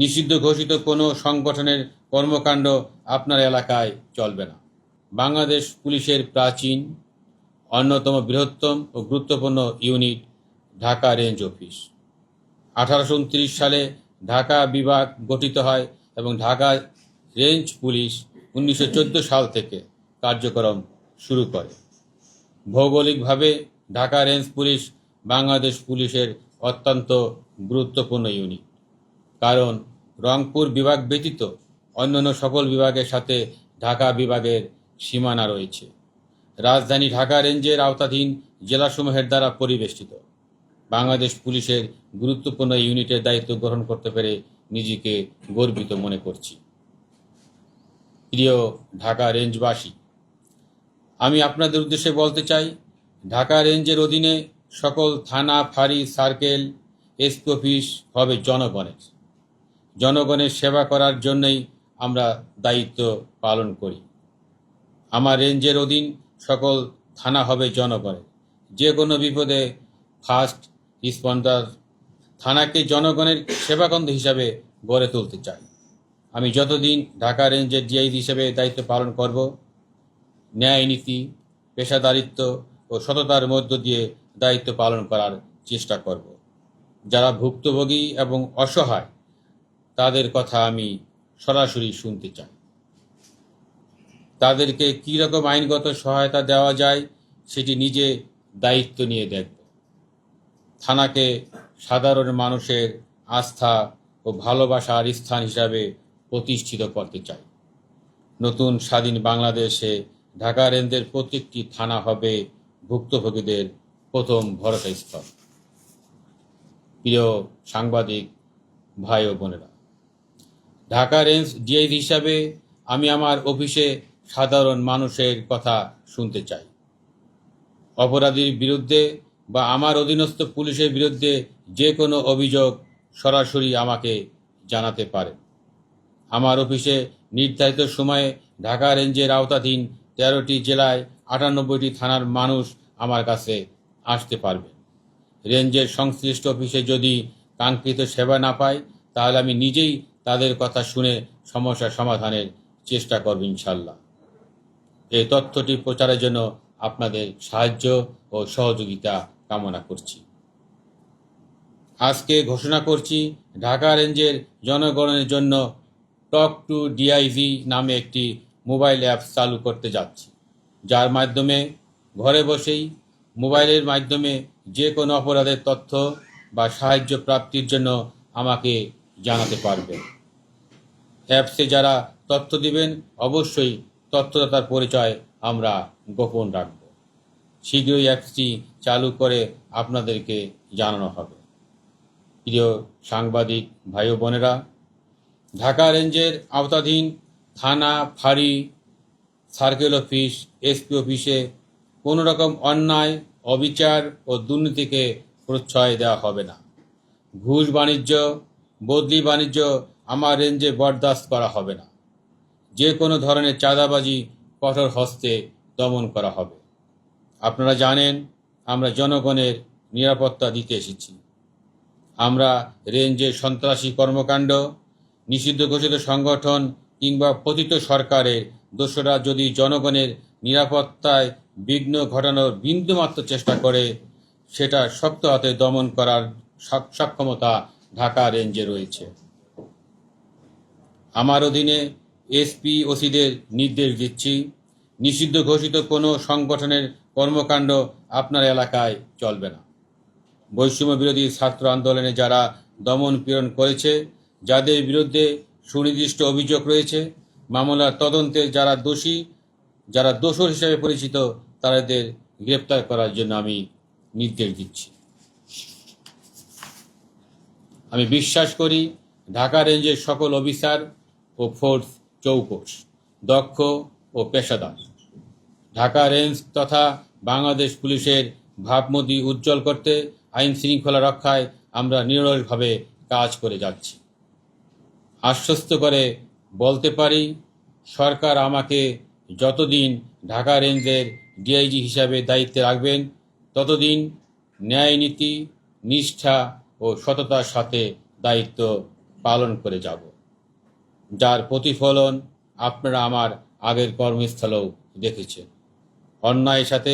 নিষিদ্ধ ঘোষিত কোনো সংগঠনের কর্মকাণ্ড আপনার এলাকায় চলবে না। বাংলাদেশ পুলিশের প্রাচীন, অন্যতম বৃহত্তম ও গুরুত্বপূর্ণ ইউনিট ঢাকা রেঞ্জ অফিস। 1829 সালে ঢাকা বিভাগ গঠিত হয় এবং ঢাকা রেঞ্জ পুলিশ 1914 সাল থেকে কার্যক্রম শুরু করে। ভৌগোলিকভাবে ঢাকা রেঞ্জ পুলিশ বাংলাদেশ পুলিশের অত্যন্ত গুরুত্বপূর্ণ ইউনিট, কারণ রংপুর বিভাগ ব্যতীত অন্যান্য সকল বিভাগের সাথে ঢাকা বিভাগের সীমানা রয়েছে। রাজধানী ঢাকা রেঞ্জের আওতাধীন জেলাসমূহের দ্বারা পরিবেষ্টিত। বাংলাদেশ পুলিশের গুরুত্বপূর্ণ ইউনিটের দায়িত্ব গ্রহণ করতে পেরে নিজেকে গর্বিত মনে করছি। প্রিয় ঢাকা রেঞ্জবাসী, আমি আপনাদের উদ্দেশ্যে বলতে চাই, ঢাকা রেঞ্জের অধীনে সকল থানা, ফাঁড়ি, সার্কেল, এসপি অফিস হবে জনগণের। জনগণের সেবা করার জন্যই আমরা দায়িত্ব পালন করি। আমার রেঞ্জের অধীন সকল থানা হবে জনগণের। যে কোনো বিপদে ফার্স্ট রেসপন্ডার থানাকে জনগণের সেবাকেন্দ্র হিসাবে গড়ে তুলতে চাই। আমি যতদিন ঢাকা রেঞ্জের ডিআইজি হিসেবে দায়িত্ব পালন করব, ন্যায় নীতি, পেশাদারিত্ব ও সততার মধ্য দিয়ে দায়িত্ব পালন করার চেষ্টা করব। যারা ভুক্তভোগী এবং অসহায় তাদের কথা আমি সরাসরি শুনতে চাই। তাদেরকে কী রকম আইনগত সহায়তা দেওয়া যায় সেটি নিজে দায়িত্ব নিয়ে দেখব। থানাকে সাধারণ মানুষের আস্থা ও ভালোবাসার স্থান হিসাবে প্রতিষ্ঠিত করতে চাই। নতুন স্বাধীন বাংলাদেশে ঢাকা রেঞ্জের প্রত্যেকটি থানা হবে ভুক্তভোগীদের প্রথম ভরসাস্থল। প্রিয় সাংবাদিক ভাই ও বোনেরা, ঢাকা রেঞ্জ ডিআইজি হিসাবে আমি আমার অফিসে সাধারণ মানুষের কথা শুনতে চাই। অপরাধীর বিরুদ্ধে বা আমার অধীনস্থ পুলিশের বিরুদ্ধে যে কোনো অভিযোগ সরাসরি আমাকে জানাতে পারে। আমার অফিসে নির্ধারিত সময়ে ঢাকা রেঞ্জের আওতাধীন 13টি জেলায় 98টি থানার মানুষ আমার কাছে আসতে পারবে। রেঞ্জের সংশ্লিষ্ট অফিসে যদি কাঙ্ক্ষিত সেবা না পায়, তাহলে আমি নিজেই তাদের কথা শুনে সমস্যা সমাধানের চেষ্টা করব ইনশাল্লাহ। এই তথ্যটি প্রচারের জন্য আপনাদের সাহায্য ও সহযোগিতা কামনা করছি। আজকে ঘোষণা করছি, ঢাকা রেঞ্জের জনগণের জন্য টক টু ডিআইজি নামে একটি মোবাইল অ্যাপ চালু করতে যাচ্ছি, যার মাধ্যমে ঘরে বসেই মোবাইলের মাধ্যমে যে কোনো অপরাধের তথ্য বা সাহায্য প্রাপ্তির জন্য আমাকে জানাতে পারবেন। অ্যাপসে যারা তথ্য দিবেন, অবশ্যই তথ্যদাতার পরিচয় আমরা গোপন রাখব। শীঘ্রই অ্যাপসটি চালু করে আপনাদেরকে জানানো হবে। প্রিয় সাংবাদিক ভাই ও বোনেরা, ঢাকা রেঞ্জের আওতাধীন থানা, ফাঁড়ি, সার্কেল অফিস, এসপি অফিসে কোনো রকম অন্যায়, অবিচার ও দুর্নীতিকে প্রশ্রয় দেওয়া হবে না। ঘুষ বাণিজ্য, বদলি বাণিজ্য আমার রেঞ্জে বরদাস্ত করা হবে না। যে কোনো ধরনের চাঁদাবাজি কঠোর হস্তে দমন করা হবে। আপনারা জানেন, আমরা জনগণের নিরাপত্তা দিতে এসেছি। আমরা রেঞ্জের সন্ত্রাসী কর্মকাণ্ড, নিষিদ্ধ ঘোষিত সংগঠন কিংবা পতিত সরকারের দোসররা যদি জনগণের নিরাপত্তায় বিঘ্ন ঘটানোর বিন্দুমাত্র চেষ্টা করে, সেটা শক্ত হাতে দমন করার সক্ষমতা ঢাকা রেঞ্জে রয়েছে। আমার অধীনে এসপি ওসিদের নির্দেশ দিচ্ছি, নিষিদ্ধ ঘোষিত কোনো সংগঠনের কর্মকাণ্ড আপনার এলাকায় চলবে না। বৈষম্য বিরোধী ছাত্র আন্দোলনে যারা দমন পীড়ন করেছে, যাদের বিরুদ্ধে সুনির্দিষ্ট অভিযোগ রয়েছে, মামলার তদন্তে যারা দোষী, যারা দোষর হিসেবে পরিচিত, তাদের গ্রেপ্তার করার জন্য আমি নির্দেশ দিচ্ছি। আমি বিশ্বাস করি, ঢাকা রেঞ্জের সকল অফিসার ও ফোর্স চৌকস, দক্ষ ও পেশাদার। ঢাকা রেঞ্জ তথা বাংলাদেশ পুলিশের ভাবমূর্তি উজ্জ্বল করতে আইন শৃঙ্খলা রক্ষায় আমরা নিরলসভাবে কাজ করে যাচ্ছি। আশ্বস্ত করে বলতে পারি, সরকার আমাকে যতদিন ঢাকা রেঞ্জের ডিআইজি হিসাবে দায়িত্বে রাখবেন, ততদিন ন্যায় নীতি, নিষ্ঠা ও সততার সাথে দায়িত্ব পালন করে যাব, যার প্রতিফলন আপনারা আমার আগের কর্মস্থলেও দেখেছেন। অন্যায়ের সাথে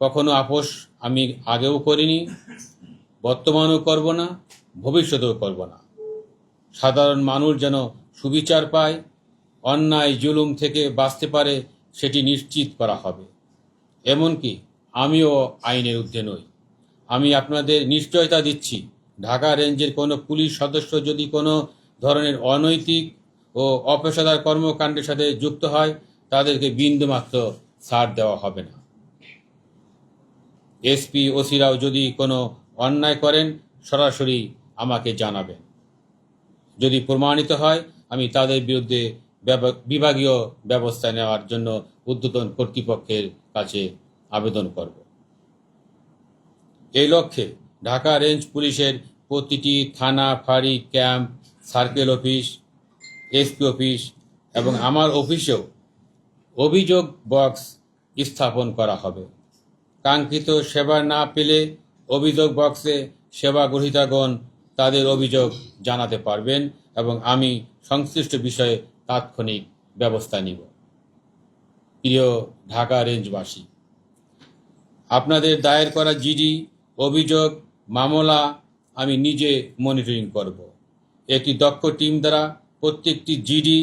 কখনো আপোষ আমি আগেও করিনি, বর্তমানেও করব না, ভবিষ্যতেও করব না। সাধারণ মানুষ যেন সুবিচার পায়, অন্যায় জুলুম থেকে বাঁচতে পারে, সেটি নিশ্চিত করা হবে। এমনকি আমিও আইনের ঊর্ধ্বে নই। আমি আপনাদের নিশ্চয়তা দিচ্ছি, ঢাকা রেঞ্জের কোনো পুলিশ সদস্য যদি কোনো ধরনের অনৈতিক ও অপেশাদার কর্মকাণ্ডের সাথে যুক্ত হয়, তাদেরকে বিন্দুমাত্র ছাড় দেওয়া হবে না। এসপি ওসিরাও যদি কোনো অন্যায় করেন, সরাসরি আমাকে জানাবেন। যদি প্রমাণিত হয়, আমি তাদের বিরুদ্ধে বিভাগীয় ব্যবস্থা নেওয়ার জন্য ঊর্ধ্বতন কর্তৃপক্ষের কাছে আবেদন করব। এই লক্ষ্যে ঢাকা রেঞ্জ পুলিশের প্রতিটি থানা, ফাঁড়ি, camp, circle office, SP office এবং আমার অফিসেও অভিযোগ বক্স স্থাপন করা হবে। কাঙ্ক্ষিত সেবা না পেলে অভিযোগ বক্সে সেবা গ্রহীতাগণ তাদের অভিযোগ জানাতে পারবেন এবং আমি সংশ্লিষ্ট বিষয়ে তাৎক্ষণিক ব্যবস্থা নিব। প্রিয় ঢাকা রেঞ্জবাসী, আপনাদের দায়ের করা জিডি, অভিযোগ, মামলা আমি নিজে মনিটরিং করব। একটি দক্ষ টিম দ্বারা প্রত্যেকটি জিডি,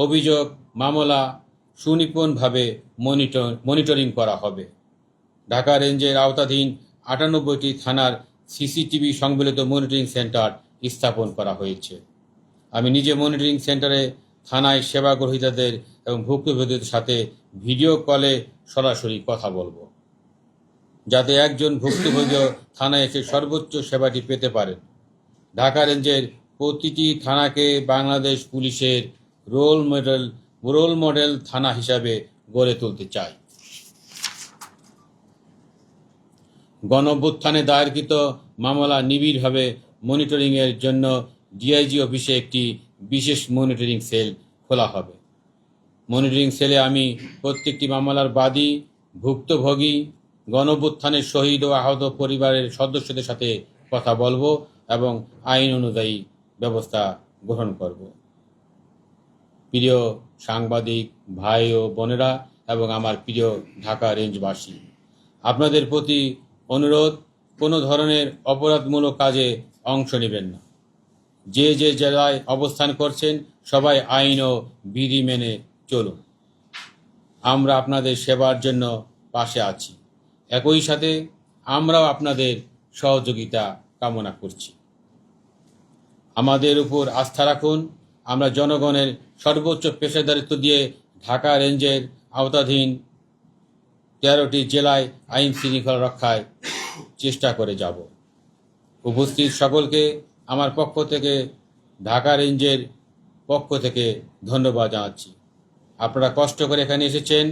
অভিযোগ, মামলা সুনিপুণভাবে মনিটরিং করা হবে। ঢাকা রেঞ্জের আওতাধীন ৯৮টি থানার সিসিটিভি সংবলিত মনিটরিং সেন্টার স্থাপন করা হয়েছে। আমি নিজে মনিটরিং সেন্টারে থানায় সেবা গ্রহীতাদের এবং ভুক্তভোগীদের সাথে ভিডিও কলে সরাসরি কথা বলবো, যাতে একজন ভুক্তভোগী থানায় এসে সর্বোচ্চ সেবাটি পেতে পারেন। ঢাকা রেঞ্জের প্রতিটি থানাকে বাংলাদেশ পুলিশের রোল মডেল থানা হিসাবে গড়ে তুলতে চাই। গণঅভ্যুত্থানে দায়েরকৃত মামলা নিবিড়ভাবে মনিটরিংয়ের জন্য ডিআইজি অফিসে একটি বিশেষ মনিটরিং সেল খোলা হবে। মনিটরিং সেলে আমি প্রত্যেকটি মামলার বাদী, ভুক্তভোগী, গণঅভ্যুত্থানের শহীদ ও আহত পরিবারের সদস্যদের সাথে কথা বলবো এবং আইন অনুযায়ী ব্যবস্থা গ্রহণ করব। প্রিয় সাংবাদিক ভাই ও বোনেরা এবং আমার প্রিয় ঢাকা রেঞ্জবাসী, আপনাদের প্রতি অনুরোধ, কোনো ধরনের অপরাধমূলক কাজে অংশ নেবেন না। যে যে জেলায় অবস্থান করছেন, সবাই আইন ও বিধি মেনে চলুন। আমরা আপনাদের সেবার জন্য পাশে আছি। একই সাথে আমরাও আপনাদের সহযোগিতা কামনা করছি। আমাদের উপর আস্থা রাখুন। আমরা জনগণের সর্বোচ্চ পেশাদারিত্ব দিয়ে ঢাকা রেঞ্জের আওতাধীন ১৩টি জেলায় আইন শৃঙ্খলা রক্ষায় চেষ্টা করে যাব। উপস্থিত সকলকে আমার পক্ষ থেকে, ঢাকা রেঞ্জের পক্ষ থেকে ধন্যবাদ জানাচ্ছি। আপনারা কষ্ট করে এখানে এসেছেন,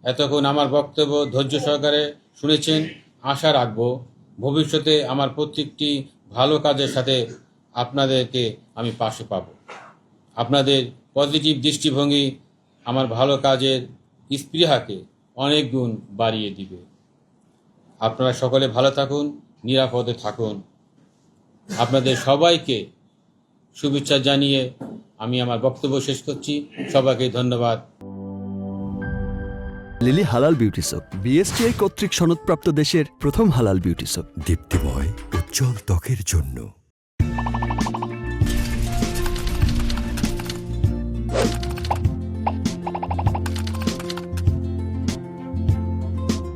এতক্ষণ আমার বক্তব্য ধৈর্য সহকারে শুনেছেন। আশা রাখব ভবিষ্যতে আমার প্রত্যেকটি ভালো কাজের সাথে আপনাদেরকে আমি পাশে পাব। আপনাদের পজিটিভ দৃষ্টিভঙ্গি আমার ভালো কাজের স্পৃহাকে অনেক গুণ বাড়িয়ে দিবে। আপনারা সকলে ভালো থাকুন, নিরাপদে থাকুন। আপনাদের সবাইকে শুভেচ্ছা জানিয়ে আমি আমার বক্তব্য শেষ করছি। সবাইকে ধন্যবাদ। লিলি হালাল বিউটি সোপ, বিএসটিআই কর্তৃক সনদপ্রাপ্ত দেশের প্রথম হালাল বিউটি সোপ। দীপ্তিময় উজ্জ্বল ত্বকের জন্য।